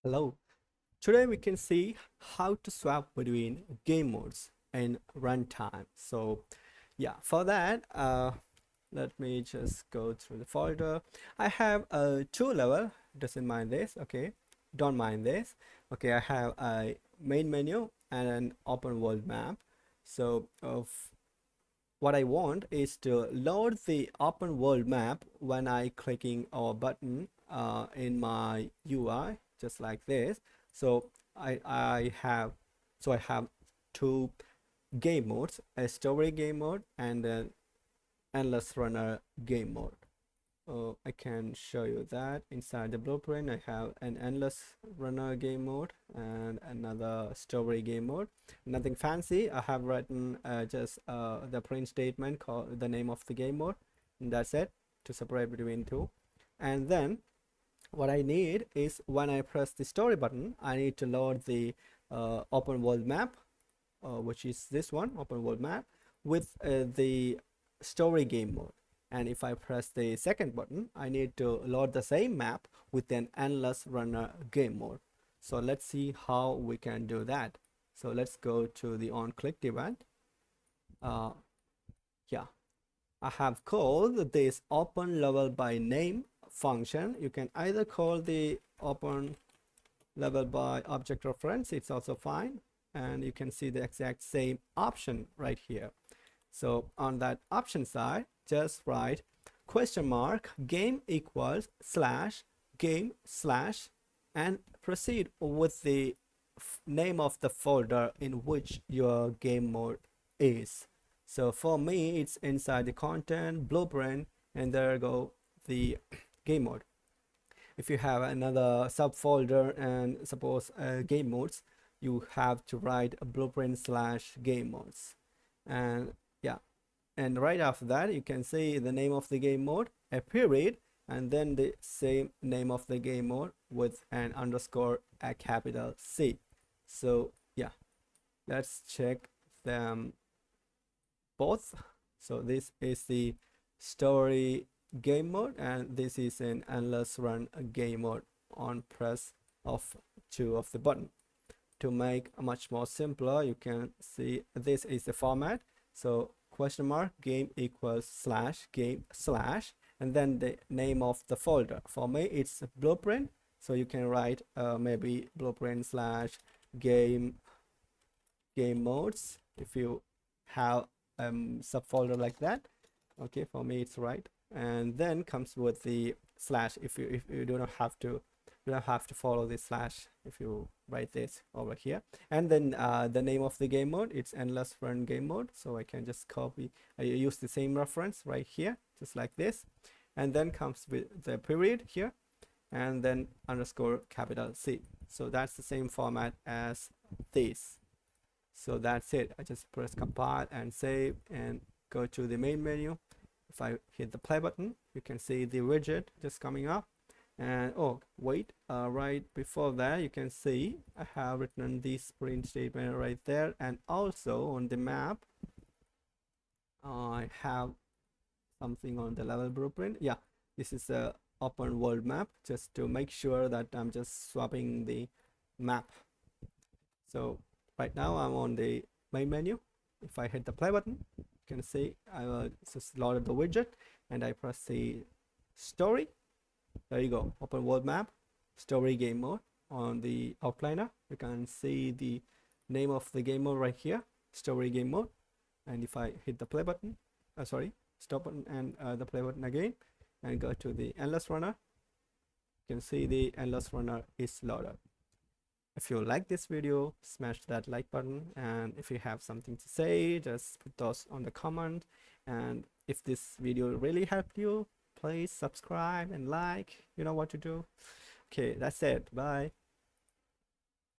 Hello. Today we can see how to swap between game modes and runtime. So yeah, for that, let me just go through the folder. I have a two level. Doesn't mind this. Okay, don't mind this. Okay, I have a main menu and an open world map. So of what I want is to load the open world map when I clicking a button in my UI, just like this. So I have two game modes: a story game mode and an endless runner game mode. I can show you that inside the blueprint. I have an endless runner game mode and another story game mode. Nothing fancy. I have written just the print statement called the name of the game mode, and that's it, to separate between two. And then what I need is, when I press the story button, I need to load the open world map, which is this one, open world map, with the story game mode. And if I press the second button, I need to load the same map with an endless runner game mode. So let's see how we can do that. So let's go to the on-click event. Yeah, I have called this open level by name function. You can either call the open level by object reference, it's also fine, and you can see the exact same option right here. So on that option side, just write question mark game equals slash game slash and proceed with the name of the folder in which your game mode is. So for me, it's inside the content blueprint, and there go the game mode. If you have another subfolder and suppose game modes, you have to write a blueprint slash game modes. And yeah, and right after that, you can see the name of the game mode, a period, and then the same name of the game mode with an underscore, a capital C. So yeah, let's check them both. So this is the story game mode, and this is an endless run game mode on press of 2 of the button. To make a much more simpler, you can see this is the format. So question mark game equals slash game slash, and then the name of the folder. For me, it's blueprint, so you can write maybe blueprint slash game modes if you have subfolder like that. Okay, for me it's right. And then comes with the slash. If you do not have to follow this slash if you write this over here. And then the name of the game mode, it's endless run game mode, so I can just copy, I use the same reference right here, just like this. And then comes with the period here, and then underscore capital C. So that's the same format as this. So that's it. I just press compile and save and go to the main menu. If I hit the play button, you can see the widget just coming up. And oh wait, right before that, you can see I have written this print statement right there, and also on the map I have something on the level blueprint. Yeah, this is a open world map, just to make sure that I'm just swapping the map. So right now I'm on the main menu. If I hit the play button, you can see I just loaded the widget, and I press the story. There you go, open world map, story game mode. On the outliner, you can see the name of the game mode right here, story game mode. And if I hit the play button, stop button, and the play button again, and go to the endless runner, you can see the endless runner is loaded. If you like this video, smash that like button, and if you have something to say, just put those on the comment. And if this video really helped you, please subscribe and like. You know what to do. Okay, that's it. Bye.